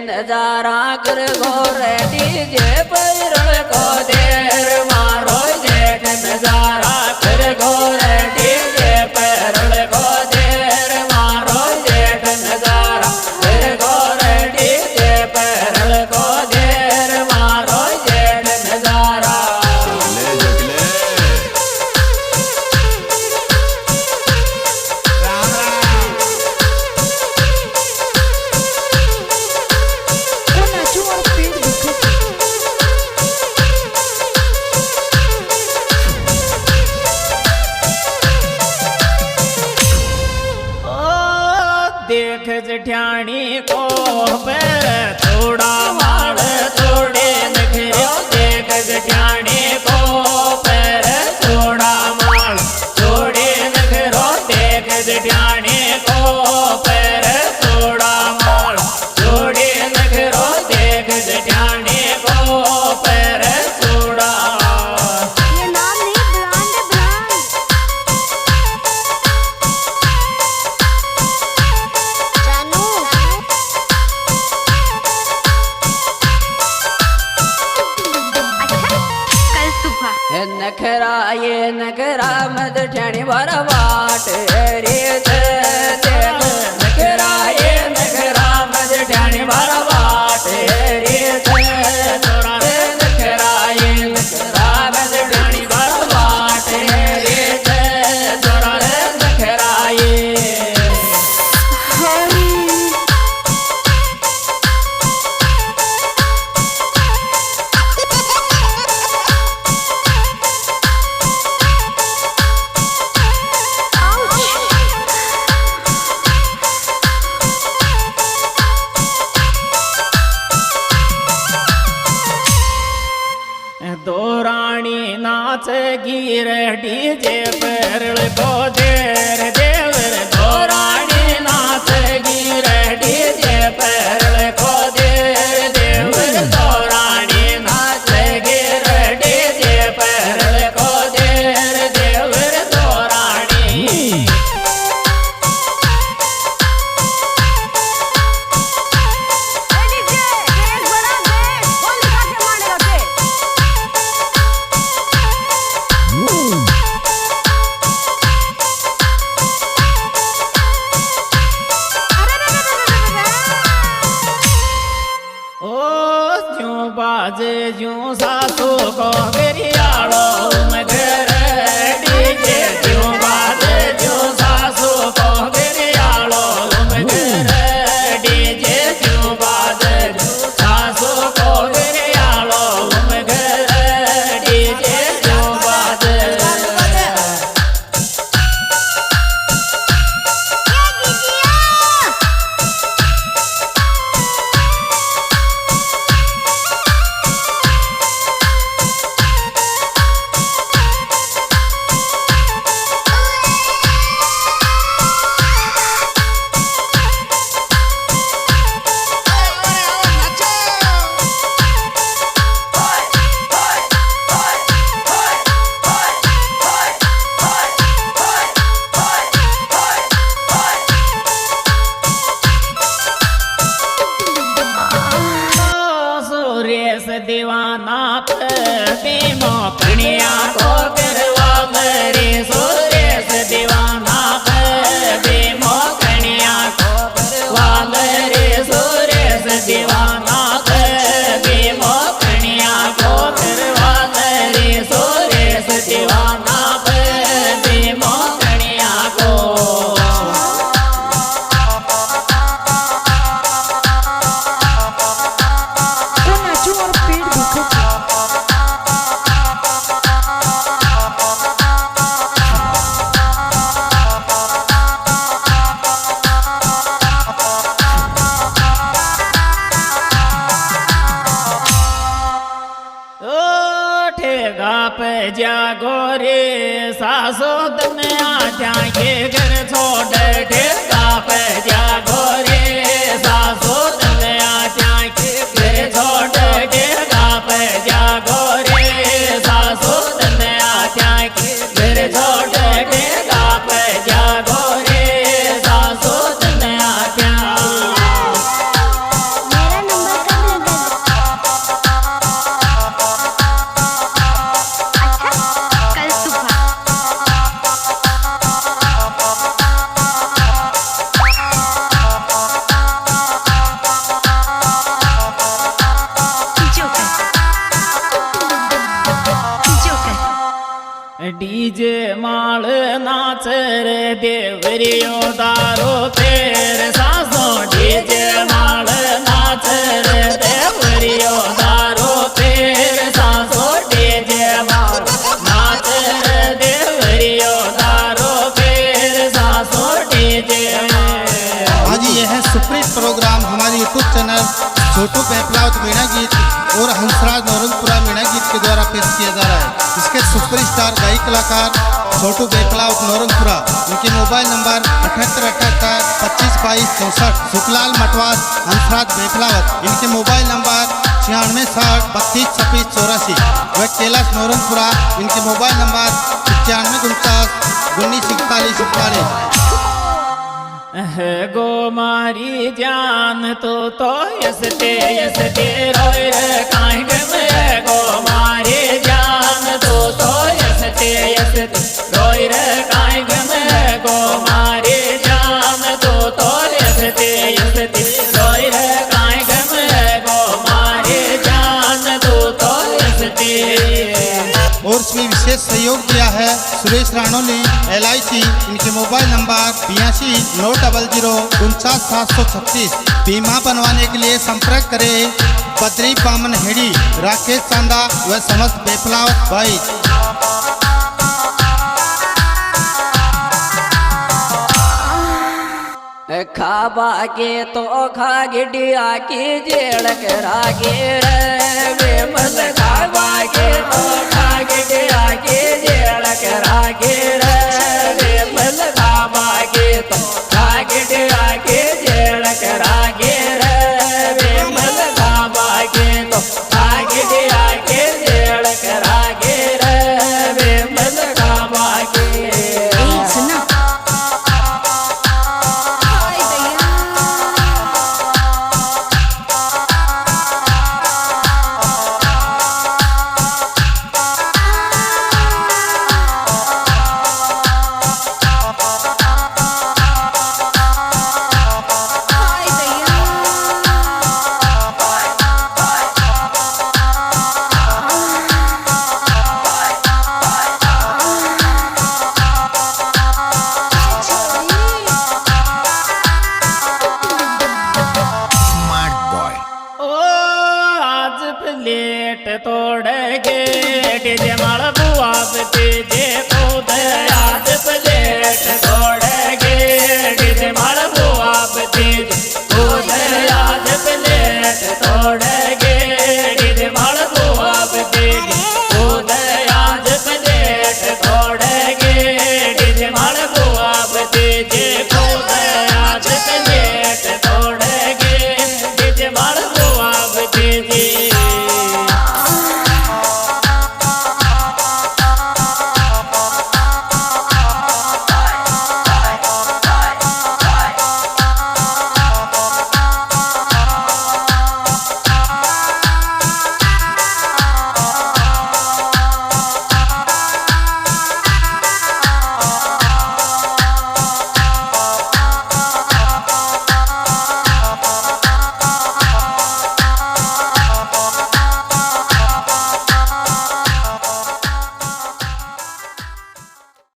नजारा कर गोर डीजे पैरल को देर मारो जेठ नजारा कर गोर डीजे पैरल को देर मारो जेठ नजारा कर गोर डीजे पैरल को देर मारो जेठ नजारा देख जठ्याणी को पैर थोड़ा माड़ थोड़े नखरो देख जठ्याणी को पैर थोड़ा माड़ थोड़े नखरो देख जठ्याणी को पैर थोड़ा माड़ थोड़े नखरो देख जठ्याणी को पैर थोड़ा नखरा ये नखरा मद ठणी बारा वाट रे नखरा ये नखरा मद ठणी बारा वाट रे तोरा रे नखरा ये नखरा मद ठणी बारा वाट रे तोरा रे नखरा ये दोराणी नाच गिर डीजे पैरल को देर देवर दोराणी नाच गिर डीजे पैरल को देर देवर दोराणी नाच गिर डीजे पैरल को देर देवर दोराणी बाजे जूं सासू को गिरियालो मगर डीजे जूं बाजे जूं सासू को गिरियालो मगर डीजे जूं बाजे जूं सासू को गिरियालो मगर डीजे जूं बाजे दीवाना प्रेमो कनिया को करवा मेरे सुरेश दीवाना प्रेमो कनिया को करवा मेरे सुरेश दीवाना प्रेमो कनिया को करवा मेरे सुरेश दीवाना प्रेमो कनिया को पे जागो रे सासो तने आजा के घर छोड़ ठेका पे जागो रे सासो तने आजा के घर छोड़ ठेका पे जागो रे सासो तने आजा के घर छोड़ ठेका पे जागो रे सासो तने आजा नाच रे देवरियो दारो पेर सासो डीजे नाल नाच रे देवरियो दारो पेर सासो डीजे नाल नाच रे देवरियो दारो पेर सासो डीजे। आज यह है सुप्रीत प्रोग्राम हमारे यूट्यूब चैनल छोटू पेपलावत मीणा गीत और हंसराज नौरंगपुरा मीणा गीत के द्वारा पेश किया जा रहा है। इसके सुपरस्टार गायक कलाकार छोटू पेपलावत नौरंगपुरा, इनके मोबाइल नंबर 7878252264। सुखलाल मटवास हंसराज पेपलावत, इनके मोबाइल नंबर 9660322684। व कैलाश नौरंगपुरा, इनके मोबाइल नंबर 9549194141। गो मारी जान तो यसते रोय रे काहे गमे गो मारी जान तो यसते रोय रे काहे गमे गो मारी जान तो यसते रोय रे काहे गमे गो मारी जान तो यसते। और इसमें विशेष सहयोग दिया है सुरेश राणोली LIC, इनके मोबाइल नंबर 8290049736। बीमा बनवाने के लिए संपर्क करें बद्री बामन हेड़ी, राकेश चांदा व समस्त पेपलावत भाई। खाबा के तो खा गिडिया की जेड़ करागे रे मत खाबा के तो खा गिडिया की जेड़ करागे रे